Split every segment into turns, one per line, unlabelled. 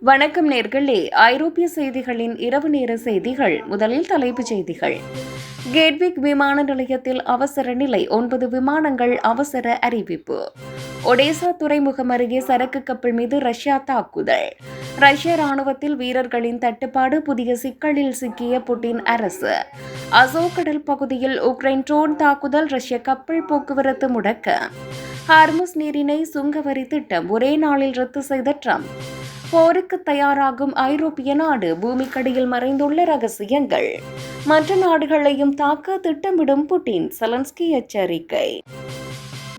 வணக்கம் நேர்களே. ஐரோப்பிய செய்திகளின் இரவு நேர செய்திகள். முதலில் தலைப்புச் செய்திகள். கேட்விக் விமான நிலையத்தில் அவசர நிலை, 9 விமானங்கள் அவசர அறிவிப்பு. ஒடேசா துறைமுகம் அருகே சரக்கு கப்பல் மீது ரஷ்யா தாக்குதல். ரஷ்ய ராணுவத்தில் வீரர்களின் தட்டுப்பாடு, புதிய சிக்கலில் சிக்கிய புட்டின் அரசு. அசோவ் கடல் பகுதியில் உக்ரைன் ட்ரோன் தாக்குதல், ரஷ்ய கப்பல் போக்குவரத்து முடக்க. ஹார்முஸ் நீரிணை சுங்கவரி திட்டம் ஒரே நாளில் ரத்து செய்த ட்ரம்ப். போருக்கு தயாராகும் ஐரோப்பிய நாடு, பூமிக்கடியில் மறைந்துள்ள ரகசியங்கள். மற்ற நாடுகளையும் தாக்க திட்டமிடும் புட்டின், செலன்ஸ்கி எச்சரிக்கை.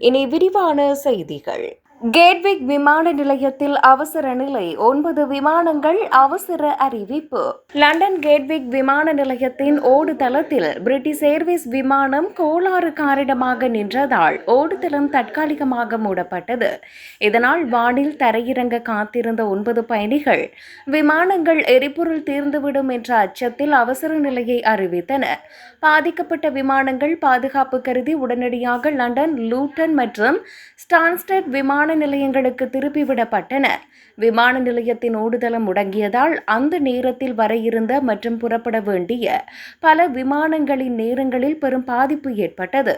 இனி விரிவான செய்திகள். கேட்விக் விமான நிலையத்தில் அவசர நிலை, 9 விமானங்கள் அவசர அறிவிப்பு. லண்டன் கேட்விக் விமான நிலையத்தின் ஓடுதளத்தில் பிரிட்டிஷ் ஏர்வேஸ் விமானம் கோளாறு காரணமாக நின்றதால் ஓடுதளம் தற்காலிகமாக மூடப்பட்டது. இதனால் வானில் தரையிறங்க காத்திருந்த 9 பயணிகள் விமானங்கள் எரிபொருள் தீர்ந்துவிடும் என்ற அச்சத்தில் அவசர நிலையை அறிவித்தனர். பாதிக்கப்பட்ட விமானங்கள் பாதுகாப்பு கருதி உடனடியாக லண்டன் லூட்டன் மற்றும் ஸ்டான்ஸ்டட் விமான நிலையங்களுக்கு திருப்பிவிடப்பட்டன. விமான நிலையத்தின் ஓடுதளம் முடங்கியதால் அந்த நேரத்தில் வர இருந்த மற்றும் புறப்பட வேண்டிய பல விமானங்களின் நேரங்களில் பெரும் பாதிப்பு ஏற்பட்டது.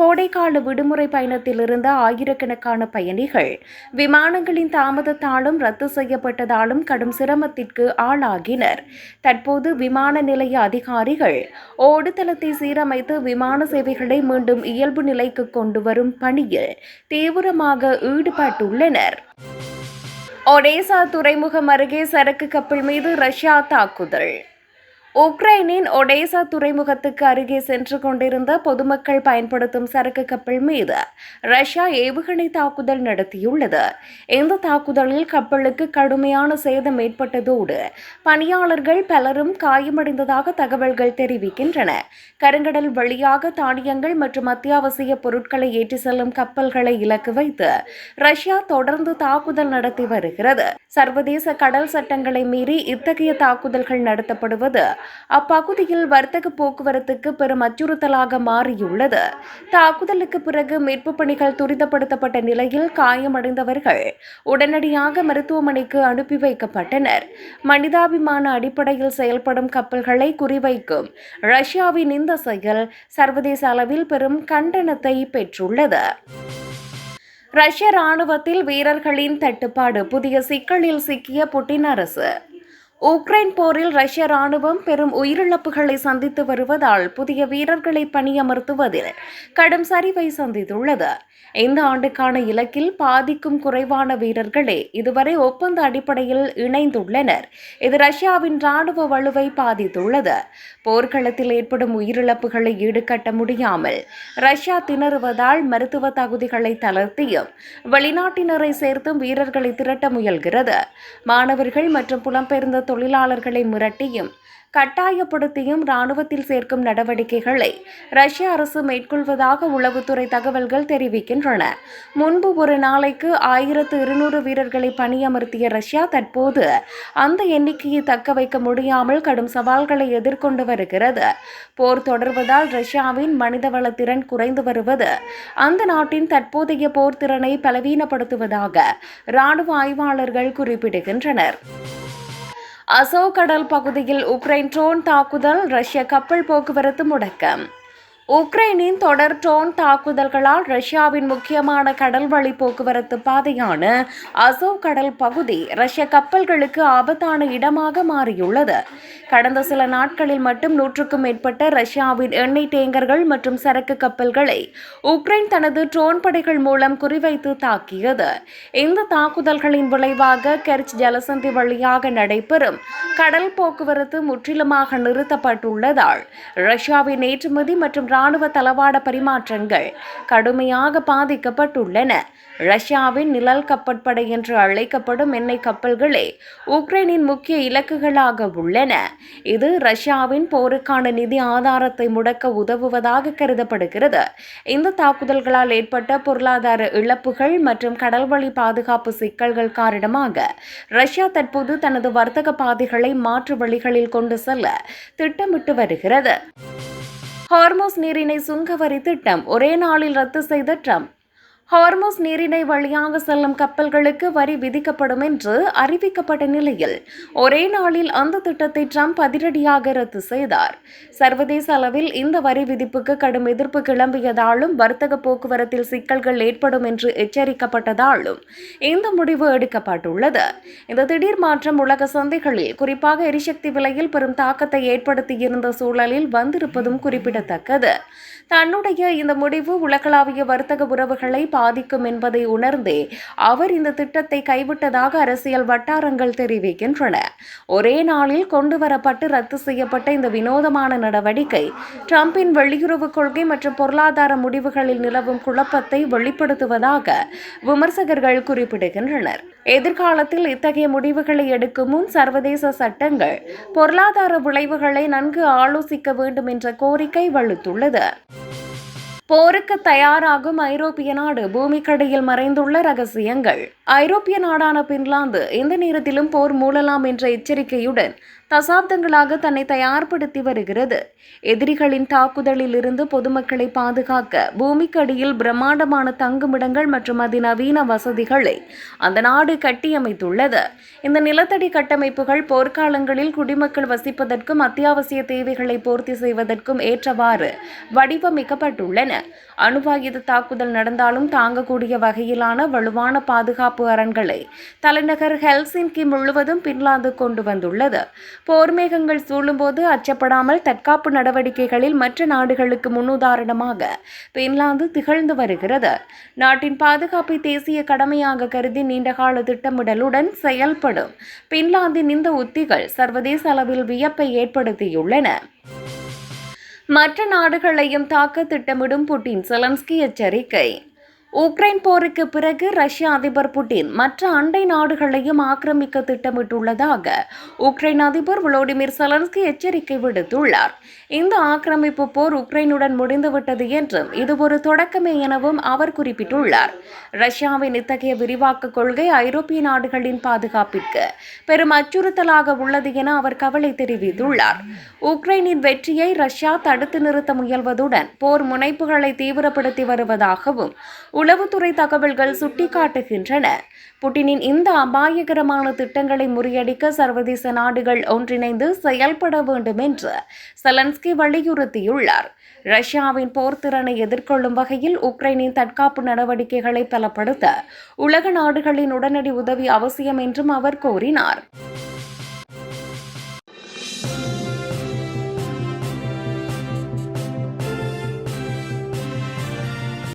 கோடைக்கால விடுமுறை பயணத்தில் இருந்த ஆயிரக்கணக்கான பயணிகள் விமானங்களின் தாமதத்தாலும் ரத்து செய்யப்பட்டதாலும் கடும் சிரமத்திற்கு ஆளாகினர். தற்போது விமான நிலைய அதிகாரிகள் ஓடுதளத்தை சீரமைத்து விமான சேவைகளை மீண்டும் இயல்பு நிலைக்கு கொண்டு வரும் பணியில் தீவிரமாக ஈடுபட்டுள்ளனர். ஒடேசா துறைமுகம் அருகே சரக்கு கப்பல் மீது ரஷ்யா தாக்குதல். உக்ரைனின் ஒடேசா துறைமுகத்துக்கு அருகே சென்று கொண்டிருந்த பொதுமக்கள் பயன்படுத்தும் சரக்கு கப்பல் மீது ரஷ்யா ஏவுகணை தாக்குதல் நடத்தியுள்ளது. இந்த தாக்குதலில் கப்பலுக்கு கடுமையான சேதம் ஏற்பட்டதோடு பணியாளர்கள் பலரும் காயமடைந்ததாக தகவல்கள் தெரிவிக்கின்றன. கருங்கடல் வழியாக தானியங்கள் மற்றும் அத்தியாவசிய பொருட்களை ஏற்றி செல்லும் கப்பல்களை இலக்கு வைத்து ரஷ்யா தொடர்ந்து தாக்குதல் நடத்தி வருகிறது. சர்வதேச கடல் சட்டங்களை மீறி இத்தகைய தாக்குதல்கள் நடத்தப்படுவது அப்பகுதியில் வர்த்தக போக்குவரத்துக்கு பெரும் அச்சுறுத்தலாக மாறியுள்ளது. தாக்குதலுக்கு பிறகு மீட்பு பணிகள் துரிதப்படுத்தப்பட்ட நிலையில் காயமடைந்தவர்கள் உடனடியாக மருத்துவமனைக்கு அனுப்பி வைக்கப்பட்டனர். மனிதாபிமான அடிப்படையில் செயல்படும் கப்பல்களை குறிவைக்கும் ரஷ்யாவின் இந்த செயல் சர்வதேச அளவில் பெரும் கண்டனத்தை பெற்றுள்ளது. ரஷ்ய ராணுவத்தில் வீரர்களின் தட்டுப்பாடு, புதிய சிக்கலில் சிக்கிய புட்டின் அரசு. உக்ரைன் போரில் ரஷ்ய ராணுவம் பெரும் உயிரிழப்புகளை சந்தித்து வருவதால் புதிய வீரர்களை பணியமர்த்துவதில் கடும் சரிவை சந்தித்துள்ளது. இந்த ஆண்டுக்கான இலக்கில் பாதிக்கும் குறைவான வீரர்களே இதுவரை ஒப்பந்த அடிப்படையில் இணைந்துள்ளனர். இது ரஷ்யாவின் ராணுவ வலுவை பாதித்துள்ளது. போர்க்களத்தில் ஏற்படும் உயிரிழப்புகளை ஈடுகட்ட முடியாமல் ரஷ்யா திணறுவதால் மருத்துவ தகுதிகளை தளர்த்தியும் வெளிநாட்டினரை சேர்த்தும் வீரர்களை திரட்ட முயல்கிறது. மாணவர்கள் மற்றும் புலம்பெயர்ந்த தொழிலாளர்களை மிரட்டியும் கட்டாயப்படுத்தியும் ராணுவத்தில் சேர்க்கும் நடவடிக்கைகளை ரஷ்ய அரசு மேற்கொள்வதாக உளவுத்துறை தகவல்கள் தெரிவிக்கின்றன. முன்பு ஒரு நாளைக்கு 1200 வீரர்களை பணியமர்த்திய ரஷ்யா தற்போது அந்த எண்ணிக்கையை தக்க வைக்க முடியாமல் கடும் சவால்களை எதிர்கொண்டு வருகிறது. போர் தொடர்வதால் ரஷ்யாவின் மனிதவள திறன் குறைந்து வருவது அந்த நாட்டின் தற்போதைய போர் திறனை பலவீனப்படுத்துவதாக ராணுவ ஆய்வாளர்கள் குறிப்பிடுகின்றனர். அசோவ் கடல் பகுதியில் உக்ரைன் ட்ரோன் தாக்குதல், ரஷ்ய கப்பல் போக்குவரத்து முடக்கம். உக்ரைனின் தொடர் ட்ரோன் தாக்குதல்களால் ரஷ்யாவின் முக்கியமான கடல்வழி போக்குவரத்து பாதையான அசோவ் கடல் பகுதி ரஷ்ய கப்பல்களுக்கு ஆபத்தான இடமாக மாறியுள்ளது. கடந்த சில நாட்களில் மட்டும் 100க்கும் மேற்பட்ட ரஷ்யாவின் எண்ணெய் டேங்கர்கள் மற்றும் சரக்கு கப்பல்களை உக்ரைன் தனது ட்ரோன் படைகள் மூலம் குறிவைத்து தாக்கியது. இந்த தாக்குதல்களின் விளைவாக கெர்ச் ஜலசந்தி வழியாக நடைபெறும் கடல் போக்குவரத்து முற்றிலுமாக நிறுத்தப்பட்டுள்ளதால் ரஷ்யாவின் ஏற்றுமதி மற்றும் ராணுவ தளவாட பரிமாற்றங்கள் கடுமையாக பாதிக்கப்பட்டுள்ளன. ரஷ்யாவின் நிழல் கப்பற்படை என்று அழைக்கப்படும் எண்ணெய் கப்பல்களே உக்ரைனின் முக்கிய இலக்குகளாக உள்ளன. இது ரஷ்யாவின் போருக்கான நிதி ஆதாரத்தை முடக்க உதவுவதாக கருதப்படுகிறது. இந்த தாக்குதல்களால் ஏற்பட்ட பொருளாதார இழப்புகள் மற்றும் கடல்வழி பாதுகாப்பு சிக்கல்கள் காரணமாக ரஷ்யா தற்போது தனது வர்த்தக பாதைகளை மாற்று வழிகளில் கொண்டு செல்ல திட்டமிட்டு வருகிறது. ஹார்முஸ் நீரிணை சுங்கவரி திட்டம் ஒரே நாளில் ரத்து செய்த ட்ரம்ப். ஹார்முஸ் நீரிணை வழியாக செல்லும் கப்பல்களுக்கு வரி விதிக்கப்படும் என்று அறிவிக்கப்பட்ட நிலையில் ஒரே நாளில் அந்த திட்டத்தை ட்ரம்ப் அதிரடியாக ரத்து செய்தார். சர்வதேச அளவில் இந்த வரி விதிப்புக்கு கடும் எதிர்ப்பு கிளம்பியதாலும் வர்த்தக போக்குவரத்தில் சிக்கல்கள் ஏற்படும் என்று எச்சரிக்கப்பட்டதாலும் இந்த முடிவு எடுக்கப்பட்டுள்ளது. இந்த திடீர் மாற்றம் உலக சந்தைகளில் குறிப்பாக எரிசக்தி விலையில் பெரும் தாக்கத்தை ஏற்படுத்தியிருந்த சூழலில் வந்திருப்பதும் குறிப்பிடத்தக்கது. தன்னுடைய இந்த முடிவு உலகளாவிய வர்த்தக உறவுகளை பாதிக்கும் என்பதை உணர்ந்தே அவர் இந்த திட்டத்தை கைவிட்டதாக அரசியல் வட்டாரங்கள் தெரிவிக்கின்றன. ஒரே நாளில் கொண்டுவரப்பட்டு ரத்து செய்யப்பட்ட இந்த வினோதமான நடவடிக்கை ட்ரம்பின் வெளியுறவு கொள்கை மற்றும் பொருளாதார முடிவுகளில் நிலவும் குழப்பத்தை வெளிப்படுத்துவதாக விமர்சகர்கள் குறிப்பிடுகின்றனர். எதிர்காலத்தில் இத்தகைய முடிவுகளை எடுக்கும் முன் சர்வதேச சட்டங்கள் பொருளாதார விளைவுகளை நன்கு ஆலோசிக்க வேண்டும் என்ற கோரிக்கை வலுத்துள்ளது. போருக்கு தயாராகும் ஐரோப்பிய நாடு, பூமிக்கடியில் மறைந்துள்ள ரகசியங்கள். ஐரோப்பிய நாடான பின்லாந்து எந்த நேரத்திலும் போர் மூழலாம் என்ற எச்சரிக்கையுடன் தசாப்தங்களாக தன்னை தயார்படுத்தி வருகிறது. எதிரிகளின் தாக்குதலில் இருந்து பொதுமக்களை பாதுகாக்க பூமிக்கடியில் பிரம்மாண்டமான தங்குமிடங்கள் மற்றும் அதிநவீன வசதிகளை அந்த நாடு கட்டியமைத்துள்ளது. இந்த நிலத்தடி கட்டமைப்புகள் போர்க்காலங்களில் குடிமக்கள் வசிப்பதற்கும் அத்தியாவசிய தேவைகளை பூர்த்தி செய்வதற்கும் ஏற்றவாறு வடிவமைக்கப்பட்டுள்ளன. அணுவாயுத தாக்குதல் நடந்தாலும் தாங்கக்கூடிய வகையிலான வலுவான பாதுகாப்பு அரண்களை தலைநகர் ஹெல்சிங்கி முழுவதும் பின்லாந்து கொண்டு வந்துள்ளது. போர் மேகங்கள் சூழும்போது அச்சப்படாமல் தற்காப்பு நடவடிக்கைகளில் மற்ற நாடுகளுக்கு முன்னுதாரணமாக பின்லாந்து திகழ்ந்து வருகிறது. நாட்டின் பாதுகாப்பை தேசிய கடமையாக கருதி நீண்டகால திட்டமிடலுடன் செயல்படும் பின்லாந்தின் இந்த உத்திகள் சர்வதேச அளவில் வியப்பை ஏற்படுத்தியுள்ளன. மற்ற நாடுகளையும் தாக்க திட்டமிடும் புட்டின், செலன்ஸ்கி எச்சரிக்கை. உக்ரைன் போருக்கு பிறகு ரஷ்ய அதிபர் புட்டின் மற்ற அண்டை நாடுகளையும் ஆக்கிரமிக்க திட்டமிட்டுள்ளதாக உக்ரைன் அதிபர் வோலோடிமிர் செலன்ஸ்கி எச்சரிக்கை விடுத்துள்ளார். இந்த ஆக்கிரமிப்பு போர் உக்ரைனுடன் முடிந்துவிட்டது என்றும் இது ஒரு தொடக்கமே எனவும் அவர் குறிப்பிட்டுள்ளார். ரஷ்யாவின் இத்தகைய விரிவாக்க கொள்கை ஐரோப்பிய நாடுகளின் பாதுகாப்பிற்கு பெரும் அச்சுறுத்தலாக உள்ளது என அவர் கவலை தெரிவித்துள்ளார். உக்ரைனின் வெற்றியை ரஷ்யா தடுத்து நிறுத்த முயல்வதுடன் போர் முனைப்புகளை தீவிரப்படுத்தி வருவதாகவும் உளவுத்துறை தகவல்கள் சுட்டிக்காட்டுகின்றன. புட்டினின் இந்த அபாயகரமான திட்டங்களை முறியடிக்க சர்வதேச நாடுகள் ஒன்றிணைந்து செயல்பட வேண்டும் என்று செலன்ஸ்கி வலியுறுத்தியுள்ளார். ரஷ்யாவின் போர்த்திறனை எதிர்கொள்ளும் வகையில் உக்ரைனின் தற்காப்பு நடவடிக்கைகளை பலப்படுத்த உலக நாடுகளின் உடனடி உதவி அவசியம் என்றும் அவர் கூறினார்.